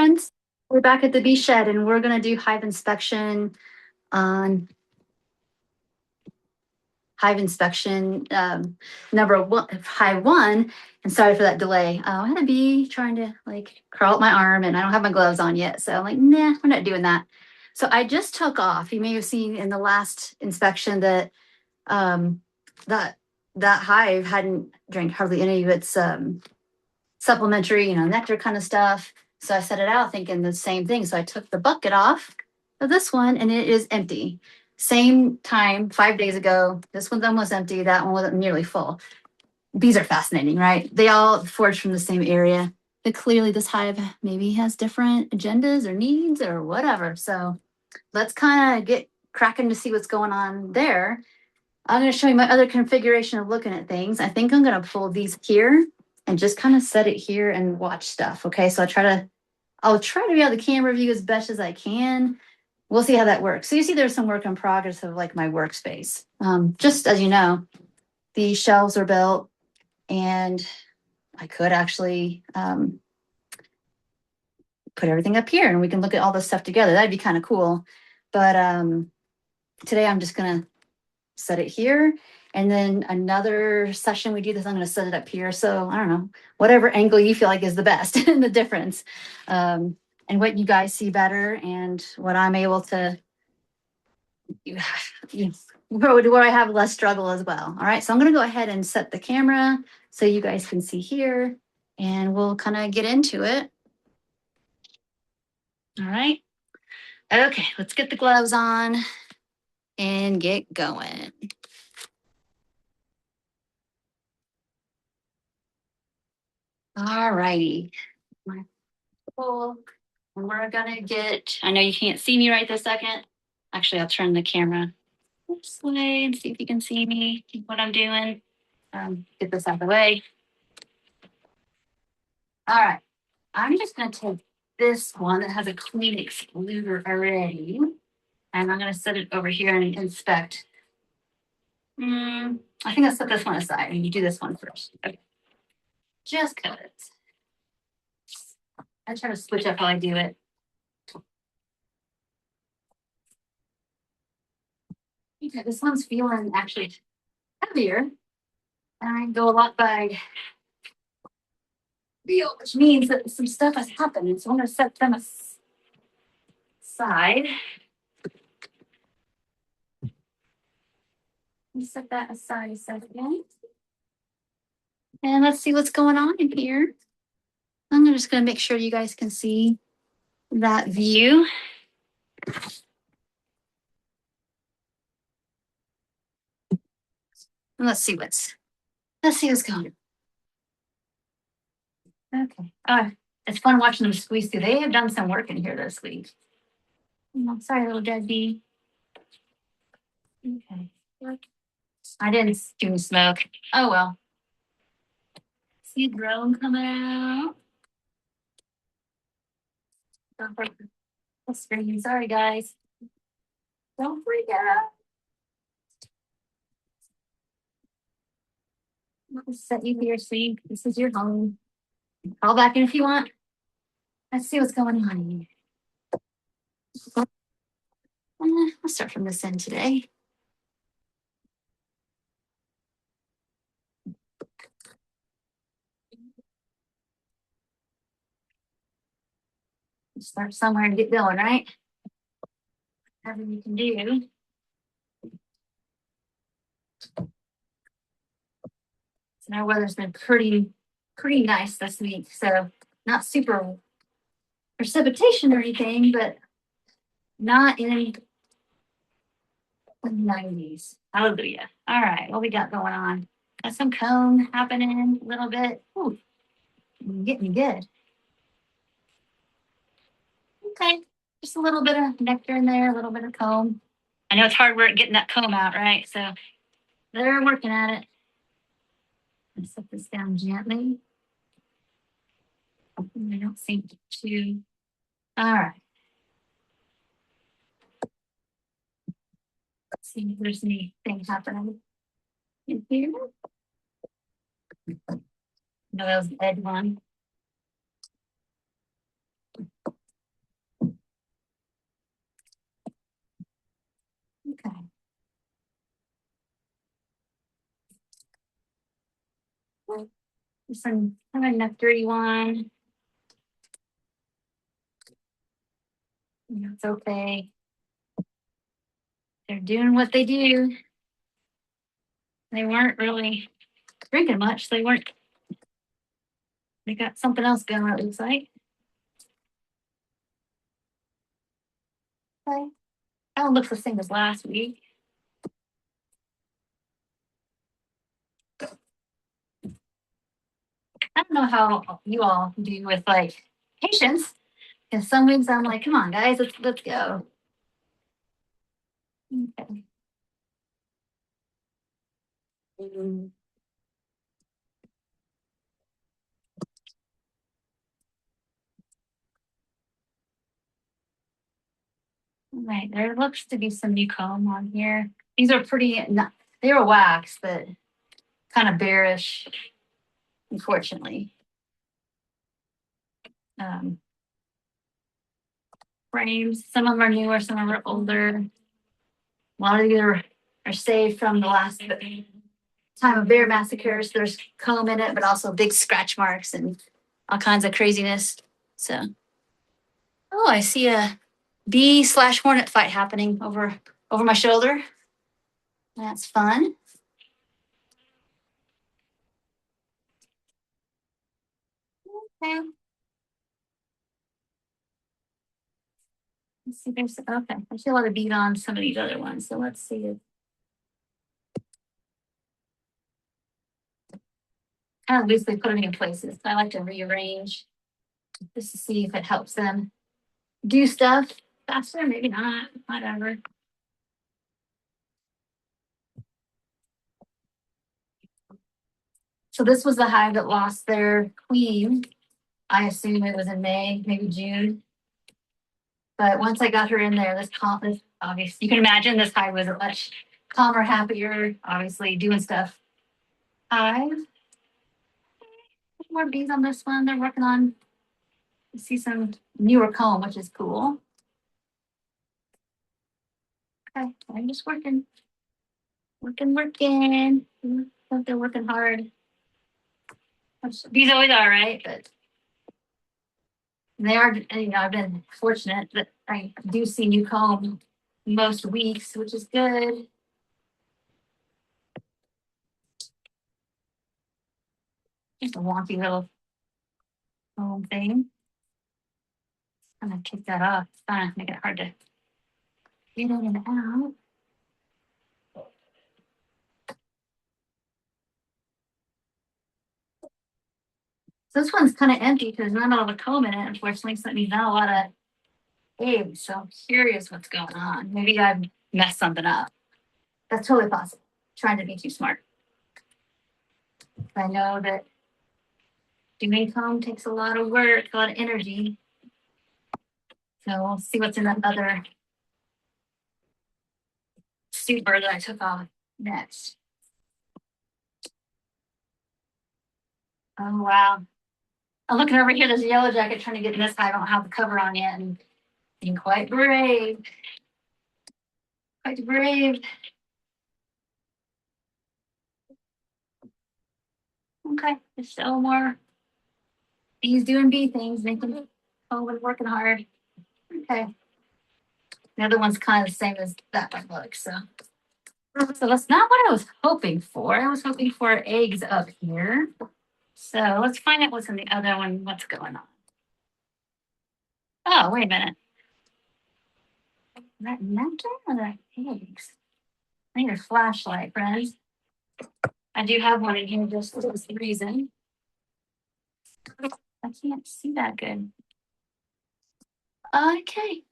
friends. We're back at the Bee Shed and we're going to do hive inspection on number one, hive one. And sorry for that delay. I had a bee trying to like crawl up my arm and I don't have my gloves on yet. So I'm like, nah, we're not doing that. So I just took off. You may have seen in the last inspection that um, that that hive hadn't drank hardly any of its supplementary, nectar kind of stuff. So I set it out thinking the same thing. So I took the bucket off of this one and it is empty. Same time, 5 days ago, this one's almost empty. That one wasn't nearly full. Bees are fascinating, right? They all forage from the same area. But clearly this hive maybe has different agendas or needs or whatever. So let's kind of get cracking to see what's going on there. I'm going to show you my other configuration of looking at things. I think I'm going to pull these here and just kind of set it here and watch stuff. Okay, so I'll try to be able to camera view as best as I can. We'll see how that works. So you see there's some work in progress of like my workspace. Just as you know, these shelves are built and I could actually put everything up here and we can look at all this stuff together. That'd be kind of cool. But today I'm just going to set it here. And then another session we do this, I'm going to set it up here. So I don't know, whatever angle you feel like is the best and the difference. And what you guys see better and what I'm able to, where I have less struggle as well. All right, so I'm going to go ahead and set the camera so you guys can see here and we'll kind of get into it. All right. Okay, let's get the gloves on and get going. All righty. And we're gonna get, I know you can't see me right this second. Actually, I'll turn the camera this way and see if you can see me, what I'm doing. Get this out of the way. All right, I'm just gonna take this one that has a clean excluder already. And I'm gonna set it over here and inspect. I think I'll set this one aside and you do this one first. Okay. Just cut it. I try to switch up how I do it. Okay, this one's feeling actually heavier. And I go a lot by feel, which means that some stuff has happened. And so I'm going to set them aside. Set that aside a second. And let's see what's going on in here. I'm just going to make sure you guys can see that view. And let's see what's going on. Okay. It's fun watching them squeeze through. They have done some work in here this week. Oh, sorry, little dead bee. Okay. I didn't do smoke. Oh well. See a drone coming out. Screen. Sorry, guys. Don't freak out. I'll set you here, sleep. This is your home. Call back in if you want. Let's see what's going on here. I'll start from this end today. Start somewhere and get going, right? Whatever you can do. So our weather's been pretty nice this week. So not super precipitation or anything, but not in the 90s. Hallelujah. All right, what we got going on? Got some comb happening a little bit. Ooh, getting good. Okay, just a little bit of nectar in there, a little bit of comb. I know it's hard work getting that comb out, right? So they're working at it. Let's set this down gently. I don't seem to. All right. Let's see if there's anything happening in here. No, that was the edge one. Okay. Some kind of nectary one. It's okay. They're doing what they do. They weren't really drinking much. They weren't. They got something else going, it looks like. Okay. That one looks the same as last week. I don't know how you all do with like patience. Because some weeks I'm like, come on, guys, let's go. Okay. Right, there looks to be some new comb on here. These are pretty, not, they were wax, but kind of bearish, unfortunately. Um, Frames, some of them are newer, some of them are older. A lot of these are saved from the last time of bear massacres. There's comb in it, but also big scratch marks and all kinds of craziness. So, oh, I see a bee/hornet fight happening over my shoulder. That's fun. Okay. Let's see. There's okay. I see a lot of bees on some of these other ones. So let's see. Kind of loosely put them in places. I like to rearrange just to see if it helps them do stuff faster. Maybe not. Whatever. So this was the hive that lost their queen. I assume it was in May, maybe June. But once I got her in there, this obviously you can imagine this hive was a much calmer, happier, obviously doing stuff. Hive. More bees on this one. They're working on. You see some newer comb, which is cool. Okay, I'm just working. They're working hard. Bees always are, right? But they are. I've been fortunate that I do see new comb most weeks, which is good. Just a wonky little comb thing. I'm gonna kick that off. It's gonna make it hard to get in and out. So this one's kind of empty because not all the comb in it, unfortunately. So that means not a lot of eggs. So I'm curious what's going on. Maybe I've messed something up. That's totally possible. Trying to be too smart. I know that doing comb takes a lot of work, a lot of energy. So we'll see what's in that other super that I took off next. Oh wow. I'm looking over here, there's a yellow jacket trying to get in this hive. I don't have the cover on yet and being quite brave. Quite brave. Okay, there's still more bees doing bee things, making comb and working hard. Okay. The other one's kind of the same as that one looks. So that's not what I was hoping for. I was hoping for eggs up here. So let's find out what's in the other one, what's going on. Oh, wait a minute. Is that nectar or that eggs? I need a flashlight, friends. I do have one in here just for this reason. I can't see that good. Okay.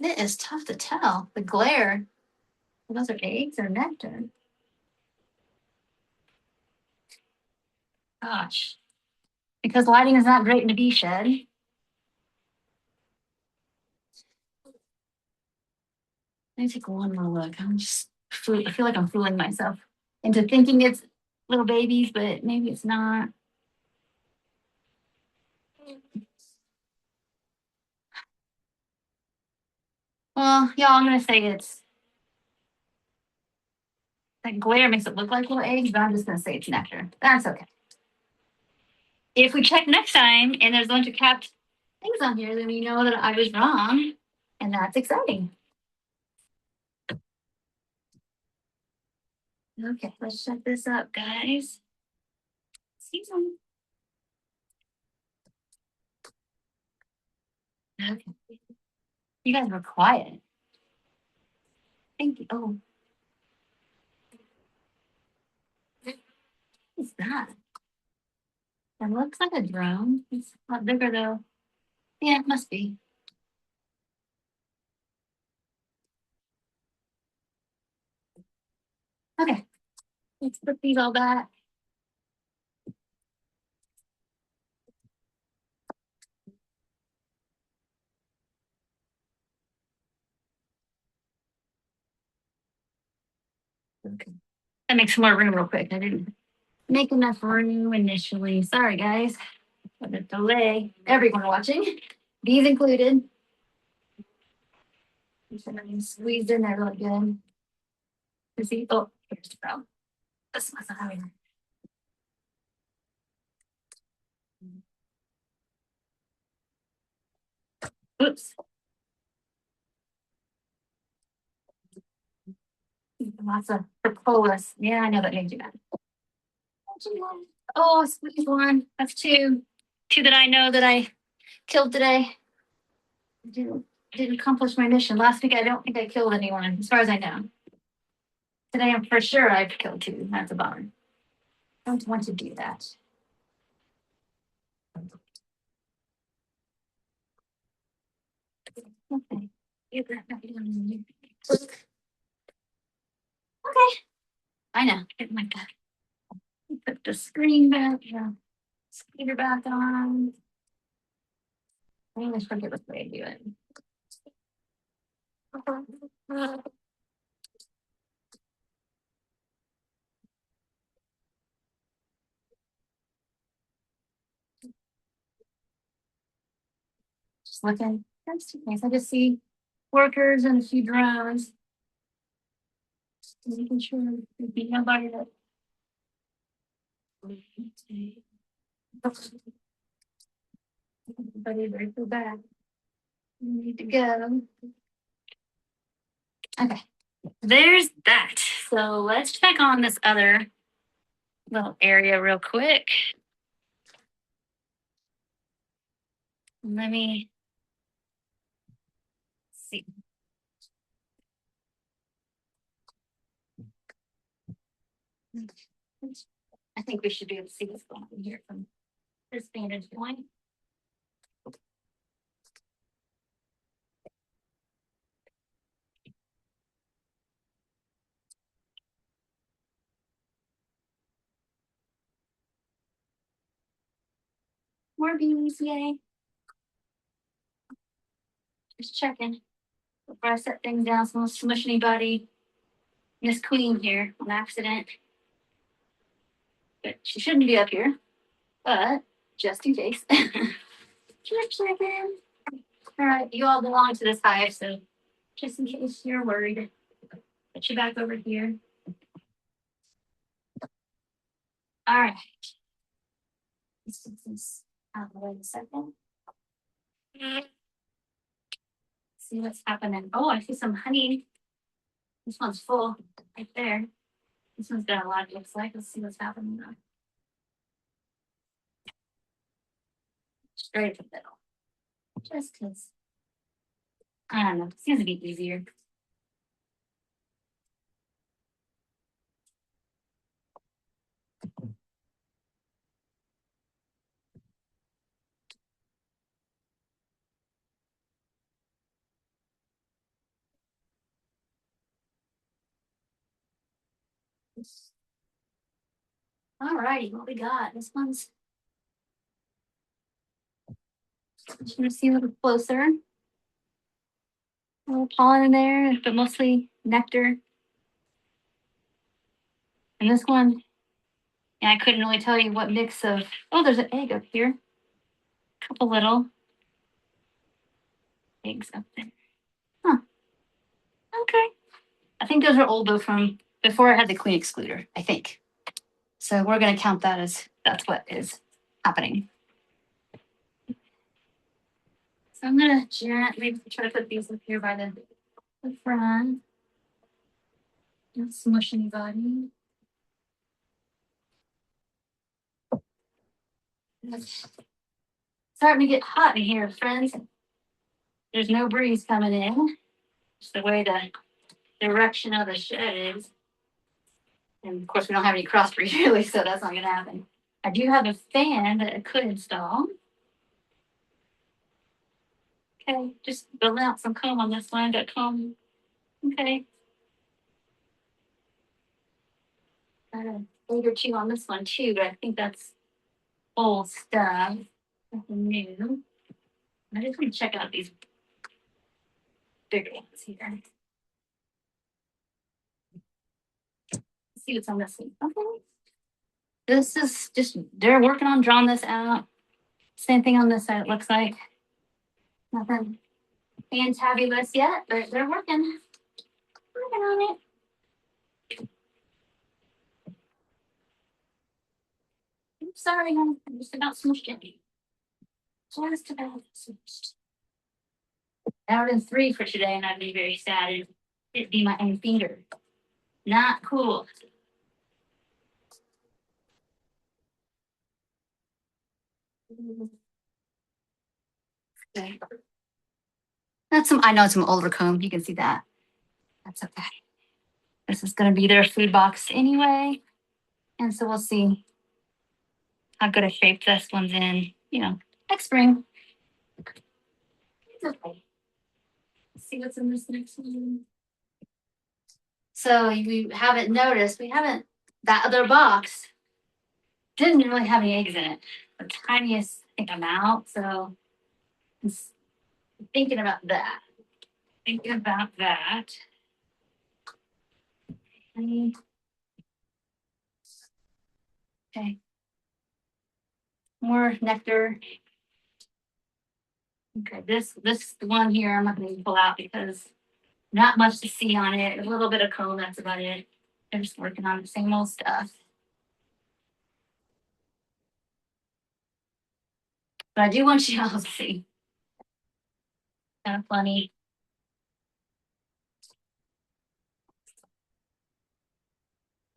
It is tough to tell. The glare. Those are eggs or nectar. Gosh. Because lighting is not great in a bee shed. Let me take one more look. I feel like I'm fooling myself into thinking it's little babies, but maybe it's not. Well, y'all, I'm gonna say it's that glare makes it look like little eggs, but I'm just gonna say it's nectar. That's okay. If we check next time and there's a bunch of capped things on here, then we know that I was wrong, and that's exciting. Okay, let's check this up, guys. Season. Okay. You guys were quiet. Thank you. Oh, what is that? It looks like a drone. It's a lot bigger though. Yeah, it must be. Okay, let's put these all back. Okay. That makes more room real quick. I didn't make enough room initially. Sorry, guys, for the delay. Everyone watching, these included. Squeezed in there really good. You see? Oh, here's the problem. This one's not having. Oops. Lots of propolis. Yeah, I know that made you mad. Oh, squeeze one. That's two. Two that I know that I killed today. Didn't accomplish my mission. Last week I don't think I killed anyone, as far as I know. Today I'm for sure I've killed two. That's a bummer. Don't want to do that. Okay. Okay. I know. Oh my God. Put the screen back. Yeah. Speaker back on. I always forget what way I do it. Just looking. That's too nice. I just see workers and a few drones. Making sure there'd be nobody that. Everybody ready for back. We need to go. Okay. There's that. So let's check on this other little area real quick. Let me see. I think we should be able to see what's going on here from this vantage point. More bees, yay. Just checking before I set things down so I don't smush anybody. Miss Queen here on accident. But she shouldn't be up here. But just in case. Just checking. All right, you all belong to this hive, so just in case you're worried, put you back over here. All right. Let's get this out of the way in a second. See what's happening. Oh, I see some honey. This one's full right there. This one's got a lot, it looks like. Let's see what's happening now. Straight to the middle. Just because, I don't know, it seems to be easier. All righty, what we got? This one's, just gonna see a little closer. A little pollen in there, but mostly nectar. And this one, yeah, I couldn't really tell you what mix of, oh, there's an egg up here. A couple little eggs up there. Huh. Okay. I think those are old though from before I had the queen excluder, I think. So we're gonna count that as that's what is happening. So I'm gonna gently try to put these up here by the front. Don't smush anybody. It's starting to get hot in here, friends. There's no breeze coming in. Just the way the direction of the shed is. And of course, we don't have any cross breeze really, so that's not going to happen. I do have a fan that I could install. Okay, just building out some comb on this one. Got comb. Okay. Got a blade or two on this one too, but I think that's old stuff. Nothing new. I just want to check out these bigger ones here. See what's on this one. Okay. This is just, they're working on drawing this out. Same thing on this side, it looks like. Nothing fantabulous yet, but they're working on it. I'm sorry, I'm just about smushed it. Just about smushed. Out in 3 for today, and I'd be very sad. It'd be my own finger. Not cool. Okay. That's some, I know it's some older comb. You can see that. That's okay. This is going to be their food box anyway. And so we'll see how good a shape this one's in, next spring. It's okay. Let's see what's in this next one. So we haven't noticed, that other box didn't really have any eggs in it. The tiniest, I think, amount. So I'm thinking about that. Okay. More nectar. Okay, this one here I'm not going to pull out because not much to see on it. A little bit of comb, that's about it. They're just working on the same old stuff. But I do want you all to see. Kind of funny.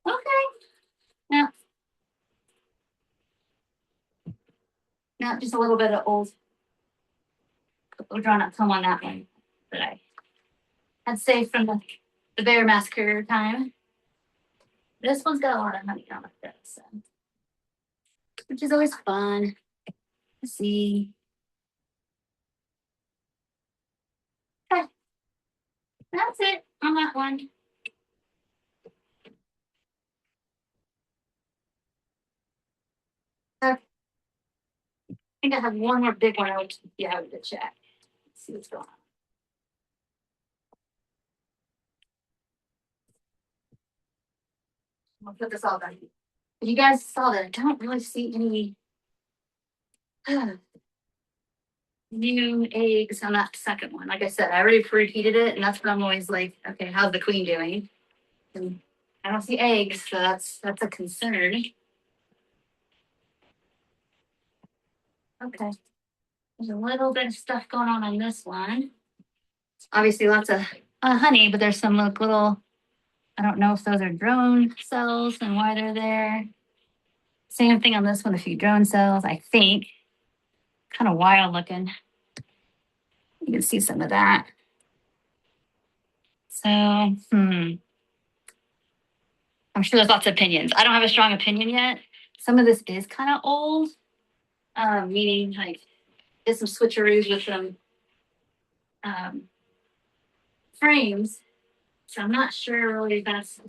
Okay. Now, just a little bit of old drawn up comb on that one that I'd say from the bear massacre time. This one's got a lot of honey on it, so, which is always fun to see. Okay, that's it on that one. I think I have one more big one I would to check. Let's see what's going on. I'll put this all down. You guys saw that I don't really see any new eggs on that second one. Like I said, I already preheated it, and that's what I'm always like, okay, how's the queen doing? And I don't see eggs, so that's a concern. Okay. There's a little bit of stuff going on this one. Obviously, lots of honey, but there's some little, I don't know if those are drone cells and why they're there. Same thing on this one, a few drone cells, I think. Kind of wild looking. You can see some of that. So, I'm sure there's lots of opinions. I don't have a strong opinion yet. Some of this is kind of old, meaning like there's some switcheroos with some frames. So I'm not sure really that's,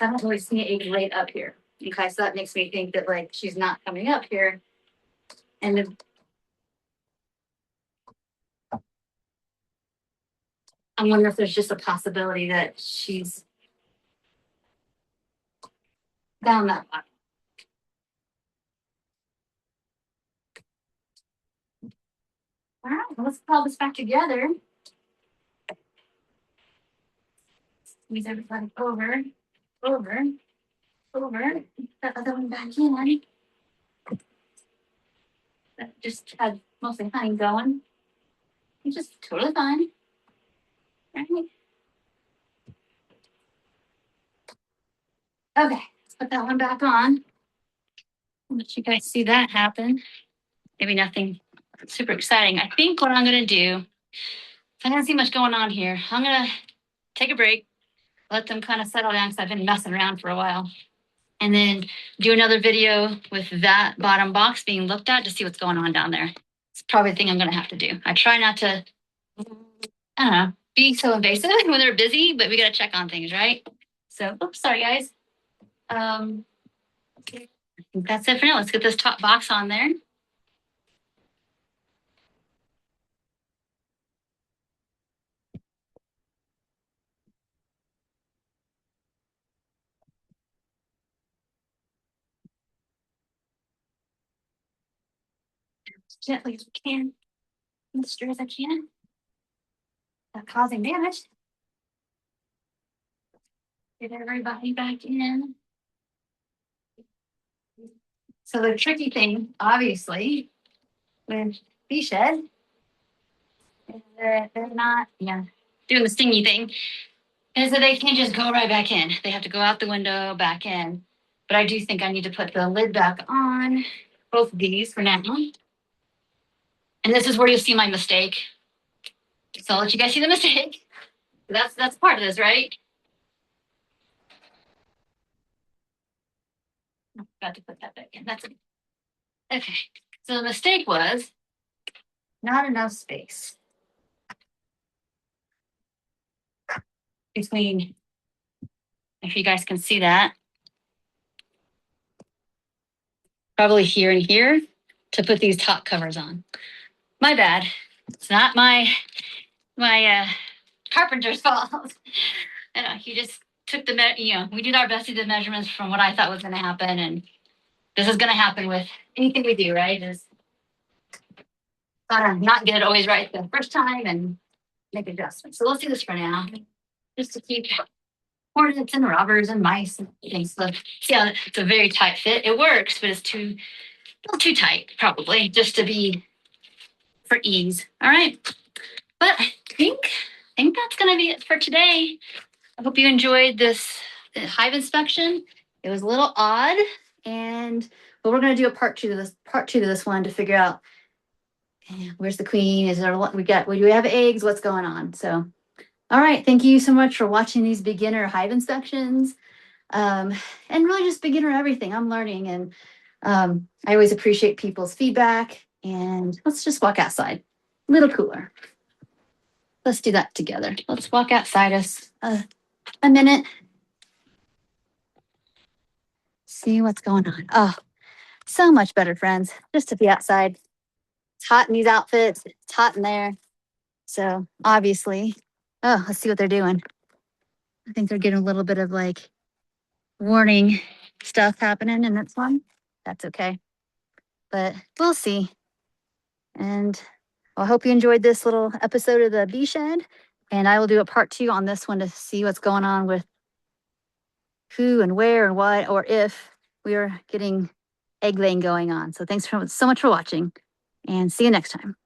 I don't really see egg right up here. Okay, so that makes me think that like she's not coming up here. And I wonder if there's just a possibility that she's down that way. All right, let's call this back together. Squeeze everybody over, over, over. That other one back in. That just had mostly honey going. It's just totally fine. Right? Okay, let's put that one back on. Let you guys see that happen. Maybe nothing super exciting. I think what I'm gonna do, I don't see much going on here. I'm gonna take a break, let them kind of settle down because I've been messing around for a while. And then do another video with that bottom box being looked at to see what's going on down there. It's probably the thing I'm gonna have to do. I try not to, I don't know, be so invasive when they're busy, but we gotta check on things, right? So, oops, sorry guys. I think that's it for now. Let's get this top box on there. As gently as we can, as sure as I can, not causing damage. Get everybody back in. So the tricky thing, obviously, with Bee Shed, is that they're not, doing the stingy thing, is that they can't just go right back in. They have to go out the window, back in. But I do think I need to put the lid back on both of these for now. And this is where you'll see my mistake. So I'll let you guys see the mistake. That's part of this, right? I forgot to put that back in. That's it. Okay. So the mistake was not enough space between, if you guys can see that, probably here and here to put these top covers on. My bad. It's not my carpenter's fault. He just took we did our best to do the measurements from what I thought was going to happen, and this is going to happen with anything we do, right? Just gotta not get it always right the first time and make adjustments. So let's do this for now, just to keep hornets and robbers and mice and things. So see how it's a very tight fit. It works, but it's too tight, probably, just to be for ease. All right. But I think that's gonna be it for today. I hope you enjoyed this hive inspection. It was a little odd, but we're gonna do a part two to this one to figure out where's the queen. Is there do we have eggs? What's going on? So, all right. Thank you so much for watching these beginner hive inspections, and really just beginner everything. I'm learning, and I always appreciate people's feedback. And let's just walk outside. A little cooler. Let's do that together. Let's walk outside us a minute. See what's going on. Oh, so much better, friends, just to be outside. It's hot in these outfits. It's hot in there. So obviously, let's see what they're doing. I think they're getting a little bit of like warning stuff happening in this one. That's okay. But we'll see. And I hope you enjoyed this little episode of the Bee Shed. And I will do a part two on this one to see what's going on with who and where and what, or if we are getting egg laying going on. So thanks so much for watching, and see you next time.